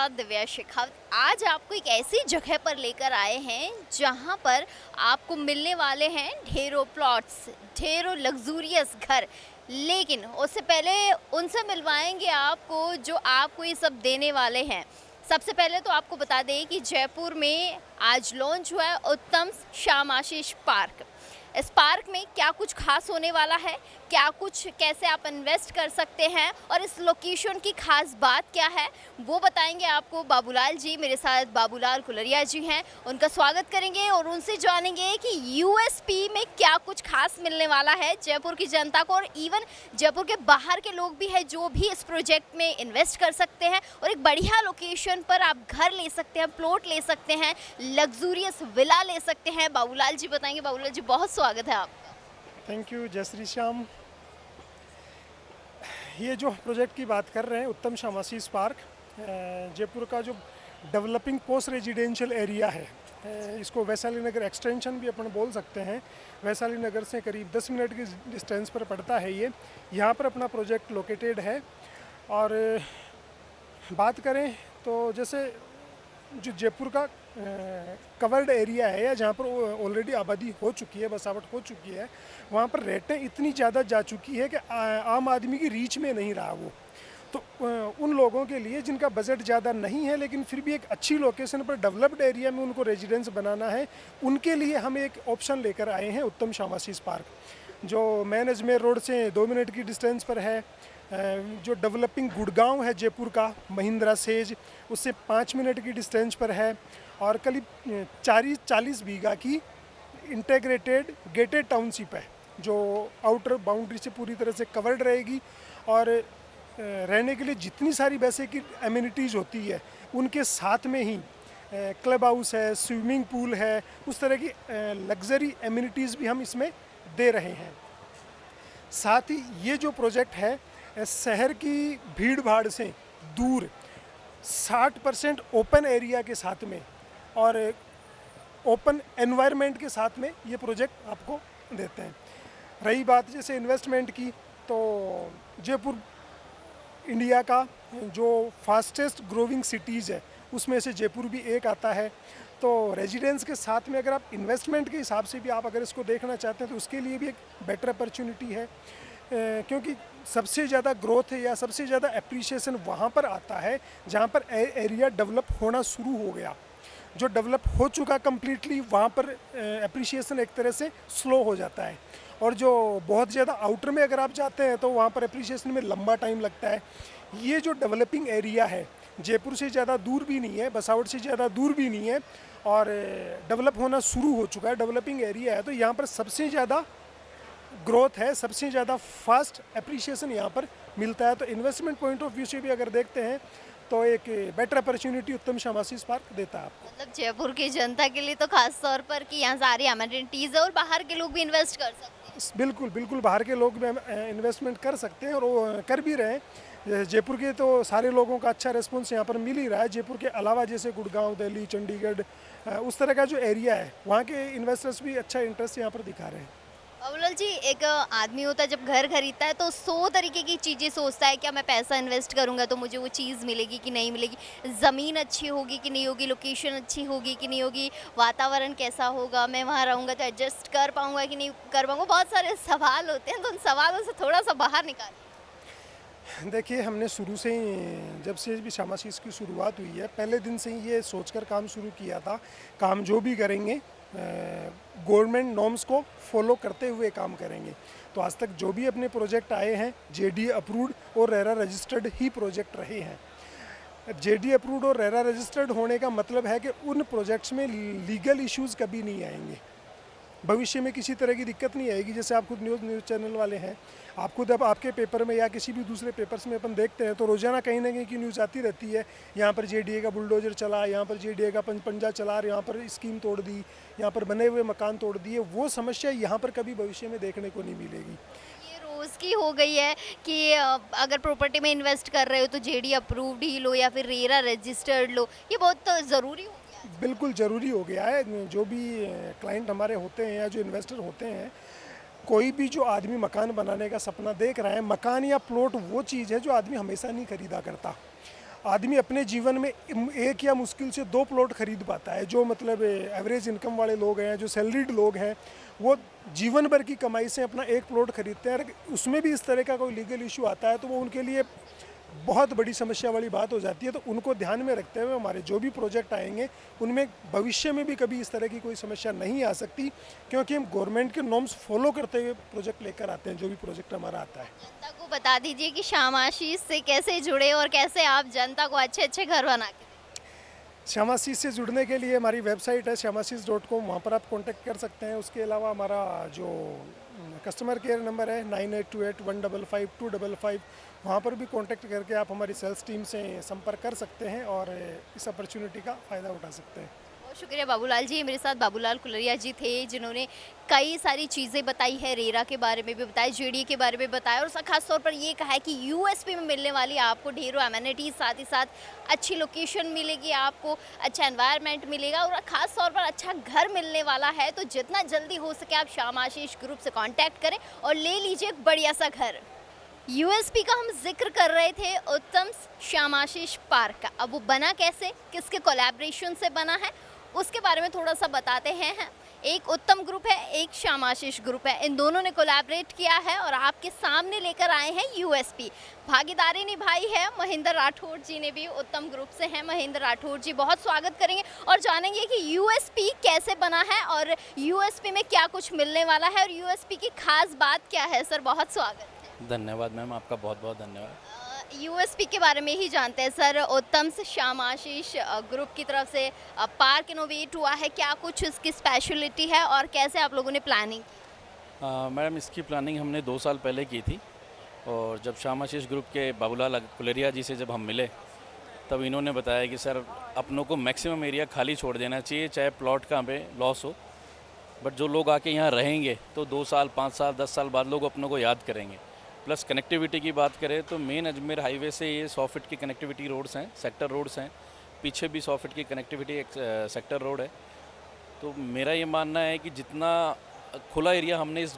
साथ दिव्या शेखावत। आज आपको एक ऐसी जगह पर लेकर आए हैं जहां पर आपको मिलने वाले हैं ढेरों प्लॉट्स, ढेरों लग्जूरियस घर। लेकिन उससे पहले उनसे मिलवाएंगे आपको जो आपको ये सब देने वाले हैं। सबसे पहले तो आपको बता दें कि जयपुर में आज लॉन्च हुआ है उत्तम श्याम आशीष पार्क। इस पार्क में क्या कुछ खास होने वाला है, क्या कुछ कैसे आप इन्वेस्ट कर सकते हैं और इस लोकेशन की खास बात क्या है, वो बताएंगे आपको बाबूलाल जी। मेरे साथ बाबूलाल कुलरिया जी हैं, उनका स्वागत करेंगे और उनसे जानेंगे कि यूएसपी में क्या कुछ खास मिलने वाला है जयपुर की जनता को, और इवन जयपुर के बाहर के लोग भी हैं जो भी इस प्रोजेक्ट में इन्वेस्ट कर सकते हैं और एक बढ़िया लोकेशन पर आप घर ले सकते हैं, प्लॉट ले सकते हैं, लग्जूरियस विला ले सकते हैं। बाबूलाल जी बताएंगे। बाबूलाल जी बहुत स्वागत है आपका। थैंक यू जय श्री श्याम। ये जो प्रोजेक्ट की बात कर रहे हैं उत्तम श्याम आशीष पार्क, जयपुर का जो डेवलपिंग पोस्ट रेजिडेंशियल एरिया है, इसको वैशाली नगर एक्सटेंशन भी अपन बोल सकते हैं। वैशाली नगर से करीब 10 मिनट की डिस्टेंस पर पड़ता है ये। यहाँ पर अपना प्रोजेक्ट लोकेटेड है। और बात करें तो जैसे जो जयपुर का कवर्ड एरिया है या जहाँ पर ऑलरेडी आबादी हो चुकी है, बसावट हो चुकी है, वहाँ पर रेटें इतनी ज़्यादा जा चुकी है कि आम आदमी की रीच में नहीं रहा वो। तो उन लोगों के लिए जिनका बजट ज़्यादा नहीं है लेकिन फिर भी एक अच्छी लोकेशन पर डेवलप्ड एरिया में उनको रेजिडेंस बनाना है, उनके लिए हम एक ऑप्शन लेकर आए हैं उत्तम श्याम आशीष पार्क, जो मेन अजमेर रोड से 2 मिनट की डिस्टेंस पर है। जो डेवलपिंग गुड़गांव है जयपुर का, महिंद्रा सेज, उससे 5 मिनट की डिस्टेंस पर है। और करीब 40 बीघा की इंटीग्रेटेड गेटेड टाउनशिप है जो आउटर बाउंड्री से पूरी तरह से कवर्ड रहेगी। और रहने के लिए जितनी सारी वैसे की एमिनिटीज़ होती है उनके साथ में ही क्लब हाउस है, स्विमिंग पूल है, उस तरह की लग्जरी एमिनिटीज़ भी हम इसमें दे रहे हैं। साथ ही ये जो प्रोजेक्ट है शहर की भीड़ भाड़ से दूर 60% ओपन एरिया के साथ में और ओपन एनवायरनमेंट के साथ में ये प्रोजेक्ट आपको देते हैं। रही बात जैसे इन्वेस्टमेंट की, तो जयपुर इंडिया का जो फास्टेस्ट ग्रोविंग सिटीज़ है उसमें से जयपुर भी एक आता है। तो रेजिडेंस के साथ में अगर आप इन्वेस्टमेंट के हिसाब से भी आप अगर इसको देखना चाहते हैं तो उसके लिए भी एक बेटर अपॉर्चुनिटी है, क्योंकि सबसे ज़्यादा ग्रोथ है या सबसे ज़्यादा एप्रिसिएशन वहाँ पर आता है जहाँ पर एरिया डेवलप होना शुरू हो गया। जो डेवलप हो चुका कम्प्लीटली वहाँ पर एप्रिसिएशन एक तरह से स्लो हो जाता है। और जो बहुत ज़्यादा आउटर में अगर आप जाते हैं तो वहाँ पर एप्रिसिएशन में लंबा टाइम लगता है। ये जो डेवलपिंग एरिया है जयपुर से ज़्यादा दूर भी नहीं है, बसावट से ज़्यादा दूर भी नहीं है और डेवलप होना शुरू हो चुका है, डेवलपिंग एरिया है। तो यहाँ पर सबसे ज़्यादा ग्रोथ है, सबसे ज़्यादा फास्ट एप्रिसिएशन यहाँ पर मिलता है। तो इन्वेस्टमेंट पॉइंट ऑफ व्यू से भी अगर देखते हैं तो एक बेटर अपॉर्चुनिटी उत्तम श्याम आशीष पार्क देता है आपको। मतलब जयपुर की जनता के लिए तो खास तौर पर कि यहाँ सारी एमिनिटीज है और बाहर के लोग भी इन्वेस्ट कर सकते हैं। बिल्कुल बिल्कुल, बाहर के लोग भी इन्वेस्टमेंट कर सकते हैं और वो कर भी रहे हैं। जयपुर के तो सारे लोगों का अच्छा रिस्पॉन्स यहाँ पर मिल ही रहा है। जयपुर के अलावा जैसे गुड़गांव, दिल्ली, चंडीगढ़, उस तरह का जो एरिया है वहाँ के इन्वेस्टर्स भी अच्छा इंटरेस्ट यहाँ पर दिखा रहे हैं। बाबूलाल जी, एक आदमी होता है जब घर खरीदता है तो 100 तरीके की चीज़ें सोचता है, क्या मैं पैसा इन्वेस्ट करूंगा तो मुझे वो चीज़ मिलेगी कि नहीं मिलेगी, ज़मीन अच्छी होगी कि नहीं होगी, लोकेशन अच्छी होगी कि नहीं होगी, वातावरण कैसा होगा, मैं वहाँ रहूँगा तो एडजस्ट कर पाऊँगा कि नहीं कर पाऊँगा। बहुत सारे सवाल होते हैं, तो उन सवालों से थोड़ा सा बाहर निकालिए। देखिए, हमने शुरू से ही जब से भी श्याम आशीष की शुरुआत हुई है पहले दिन से ही ये सोचकर काम शुरू किया था, काम जो भी करेंगे गवर्नमेंट नॉर्म्स को फॉलो करते हुए काम करेंगे। तो आज तक जो भी अपने प्रोजेक्ट आए हैं जेडी अप्रूव्ड और रेरा रजिस्टर्ड ही प्रोजेक्ट रहे हैं। जेडी अप्रूव्ड और रेरा रजिस्टर्ड होने का मतलब है कि उन प्रोजेक्ट्स में लीगल इश्यूज़ कभी नहीं आएंगे, भविष्य में किसी तरह की दिक्कत नहीं आएगी। जैसे आप खुद न्यूज़ चैनल वाले हैं, आप खुद अब आपके पेपर में या किसी भी दूसरे पेपर्स में अपन देखते हैं तो रोज़ाना कहीं ना कहीं की न्यूज़ आती रहती है, यहाँ पर जेडीए का बुलडोजर चला, यहाँ पर जेडीए का पंजा चला, यहाँ पर स्कीम तोड़ दी, यहाँ पर बने हुए मकान तोड़ दिए। वो समस्या यहाँ पर कभी भविष्य में देखने को नहीं मिलेगी। ये रोज़ की हो गई है कि अगर प्रॉपर्टी में इन्वेस्ट कर रहे हो तो जेडी अप्रूव्ड ही लो या फिर रेरा रजिस्टर्ड लो, ये बहुत ज़रूरी हो गया है। बिल्कुल ज़रूरी हो गया है। जो भी क्लाइंट हमारे होते हैं या जो इन्वेस्टर होते हैं, कोई भी जो आदमी मकान बनाने का सपना देख रहा है, मकान या प्लॉट वो चीज़ है जो आदमी हमेशा नहीं खरीदा करता। आदमी अपने जीवन में एक या मुश्किल से 2 प्लॉट खरीद पाता है। जो मतलब एवरेज इनकम वाले लोग हैं, जो सैलरीड लोग हैं, वो जीवन भर की कमाई से अपना एक प्लॉट खरीदते हैं। अगर उसमें भी इस तरह का कोई लीगल इशू आता है तो वो उनके लिए बहुत बड़ी समस्या वाली बात हो जाती है। तो उनको ध्यान में रखते हुए हमारे जो भी प्रोजेक्ट आएंगे उनमें भविष्य में भी कभी इस तरह की कोई समस्या नहीं आ सकती, क्योंकि हम गवर्नमेंट के नॉर्म्स फॉलो करते हुए प्रोजेक्ट लेकर आते हैं। जो भी प्रोजेक्ट हमारा आता है, जनता को बता दीजिए कि श्यामाशीष से कैसे जुड़े और कैसे आप जनता को अच्छे अच्छे घर बना के श्यामाशीष से जुड़ने के लिए हमारी वेबसाइट है श्यामाशीष.com, वहाँ पर आप कांटेक्ट कर सकते हैं। उसके अलावा हमारा जो कस्टमर केयर नंबर है 9828155255, वहाँ पर भी कांटेक्ट करके आप हमारी सेल्स टीम से संपर्क कर सकते हैं और इस अपॉर्चुनिटी का फ़ायदा उठा सकते हैं। बहुत शुक्रिया बाबूलाल जी। मेरे साथ बाबूलाल कुलरिया जी थे जिन्होंने कई सारी चीज़ें बताई है, रेरा के बारे में भी बताया, जेडी के बारे में बताया और खास तौर पर ये कहा है कि यूएसपी में मिलने वाली आपको ढेरों एमिनिटीज, साथ ही साथ अच्छी लोकेशन मिलेगी, आपको अच्छा एनवायरनमेंट मिलेगा और खास तौर पर अच्छा घर मिलने वाला है। तो जितना जल्दी हो सके आप श्यामाशीष ग्रुप से कॉन्टैक्ट करें और ले लीजिए एक बढ़िया सा घर। यूएसपी का हम जिक्र कर रहे थे उत्तम श्यामाशीष पार्क का। अब वो बना कैसे, किसके कोलैबोरेशन से बना है, उसके बारे में थोड़ा सा बताते हैं। एक उत्तम ग्रुप है, एक श्यामाशीष ग्रुप है, इन दोनों ने कोलैबोरेट किया है और आपके सामने लेकर आए हैं यूएसपी। भागीदारी निभाई है महेंद्र राठौड़ जी ने भी, उत्तम ग्रुप से हैं महेंद्र राठौड़ जी। बहुत स्वागत करेंगे और जानेंगे कि यूएसपी कैसे बना है और यूएसपी में क्या कुछ मिलने वाला है और यूएसपी की खास बात क्या है। सर बहुत स्वागत है। धन्यवाद मैम, आपका बहुत बहुत धन्यवाद। यूएसपी के बारे में ही जानते हैं सर। उत्तम से श्यामाशीष ग्रुप की तरफ से पार्क इनोवेट हुआ है, क्या कुछ इसकी स्पेशलिटी है और कैसे आप लोगों ने प्लानिंग की? मैडम इसकी प्लानिंग हमने 2 साल पहले की थी और जब श्यामाशीष ग्रुप के बाबूलाल कुलरिया जी से जब हम मिले तब इन्होंने बताया कि सर अपनों को मैक्सिमम एरिया खाली छोड़ देना चाहिए, चाहे प्लॉट का हमें लॉस हो, बट जो लोग आके यहाँ रहेंगे तो 2 साल 5 साल 10 साल बाद लोग अपनों को याद करेंगे। प्लस कनेक्टिविटी की बात करें तो मेन अजमेर हाईवे से ये 100 फीट की कनेक्टिविटी रोड्स हैं, सेक्टर रोड्स हैं, पीछे भी 100 फीट की कनेक्टिविटी एक सेक्टर रोड है। तो मेरा ये मानना है कि जितना खुला एरिया हमने इस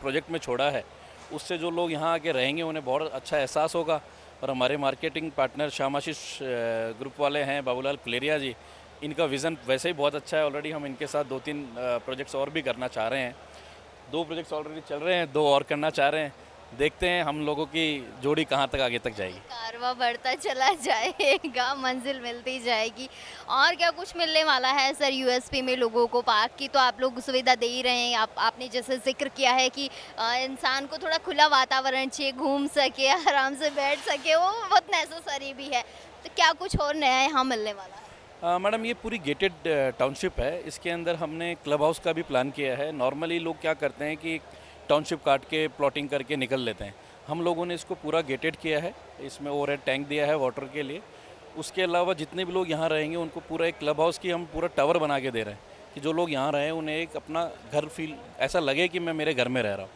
प्रोजेक्ट में छोड़ा है उससे जो लोग यहाँ आके रहेंगे उन्हें बहुत अच्छा एहसास होगा। और हमारे मार्केटिंग पार्टनर श्यामाशीष ग्रुप वाले हैं बाबूलाल कुलरिया जी, इनका विज़न वैसे ही बहुत अच्छा है। ऑलरेडी हम इनके साथ 2-3 प्रोजेक्ट्स और भी करना चाह रहे हैं। 2 प्रोजेक्ट्स ऑलरेडी चल रहे हैं, 2 और करना चाह रहे हैं। देखते हैं हम लोगों की जोड़ी कहाँ तक आगे तक जाएगी। कारवा बढ़ता चला जाएगा, मंजिल मिलती जाएगी। और क्या कुछ मिलने वाला है सर यूएसपी में लोगों को? पार्क की तो आप लोग सुविधा दे ही रहे हैं, आपने जैसे जिक्र किया है कि इंसान को थोड़ा खुला वातावरण चाहिए, घूम सके, आराम से बैठ सके, वो बहुत नेसेसरी भी है। तो क्या कुछ और नया यहाँ मिलने वाला है? मैडम ये पूरी गेटेड टाउनशिप है, इसके अंदर हमने क्लब हाउस का भी प्लान किया है। नॉर्मली लोग क्या करते हैं कि टाउनशिप काट के प्लॉटिंग करके निकल लेते हैं, हम लोगों ने इसको पूरा गेटेड किया है। इसमें ओवरहेड टैंक दिया है वाटर के लिए। उसके अलावा जितने भी लोग यहाँ रहेंगे उनको पूरा एक क्लब हाउस की हम पूरा टावर बना के दे रहे हैं कि जो लोग यहाँ रहें उन्हें एक अपना घर फील ऐसा लगे कि मैं मेरे घर में रह रहा हूँ।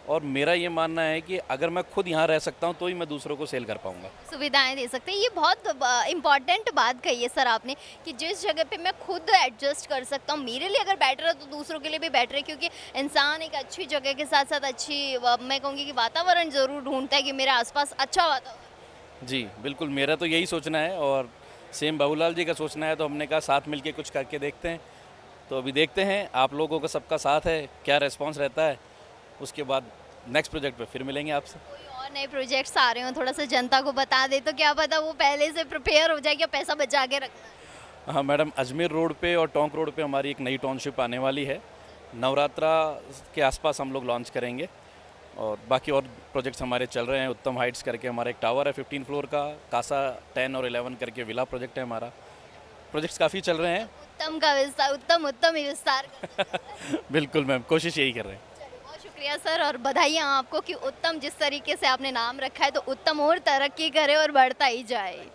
और मेरा ये मानना है कि अगर मैं खुद यहाँ रह सकता हूँ तो ही मैं दूसरों को सेल कर पाऊँगा, सुविधाएं दे सकते हैं। ये बहुत इम्पॉर्टेंट बात कही है सर आपने कि जिस जगह पे मैं खुद एडजस्ट कर सकता हूँ, मेरे लिए अगर बेटर है तो दूसरों के लिए भी बेटर है। क्योंकि इंसान एक अच्छी जगह के साथ साथ अच्छी मैं कहूँगी कि वातावरण ज़रूर ढूंढता है कि मेरे आसपास अच्छा वातावरण। जी बिल्कुल, मेरा तो यही सोचना है और सेम बाबूलाल जी का सोचना है। तो हमने कहा साथ मिलके कुछ करके देखते हैं। तो अभी देखते हैं आप लोगों का सबका साथ है, क्या रिस्पॉन्स रहता है, उसके बाद नेक्स्ट प्रोजेक्ट पे फिर मिलेंगे आपसे। कोई और नए प्रोजेक्ट्स आ रहे हो थोड़ा सा जनता को बता दे तो क्या पता वो पहले से प्रिपेयर हो जाए, क्या पैसा बचा के रखना। हाँ मैडम, अजमेर रोड पे और टोंक रोड पे हमारी एक नई टाउनशिप आने वाली है। नवरात्रा के आसपास हम लोग लॉन्च करेंगे और बाकी और प्रोजेक्ट्स हमारे चल रहे हैं। उत्तम हाइट्स करके हमारा एक टावर है 15 फ्लोर का, कासा 10 और 11 करके विला प्रोजेक्ट है हमारा। प्रोजेक्ट्स काफ़ी चल रहे हैं। उत्तम का विस्तार, उत्तम ही विस्तार बिल्कुल मैम, कोशिश यही कर रहे हैं। बहुत शुक्रिया सर और बधाइयाँ आपको कि उत्तम जिस तरीके से आपने नाम रखा है तो उत्तम और तरक्की करे और बढ़ता ही जाए।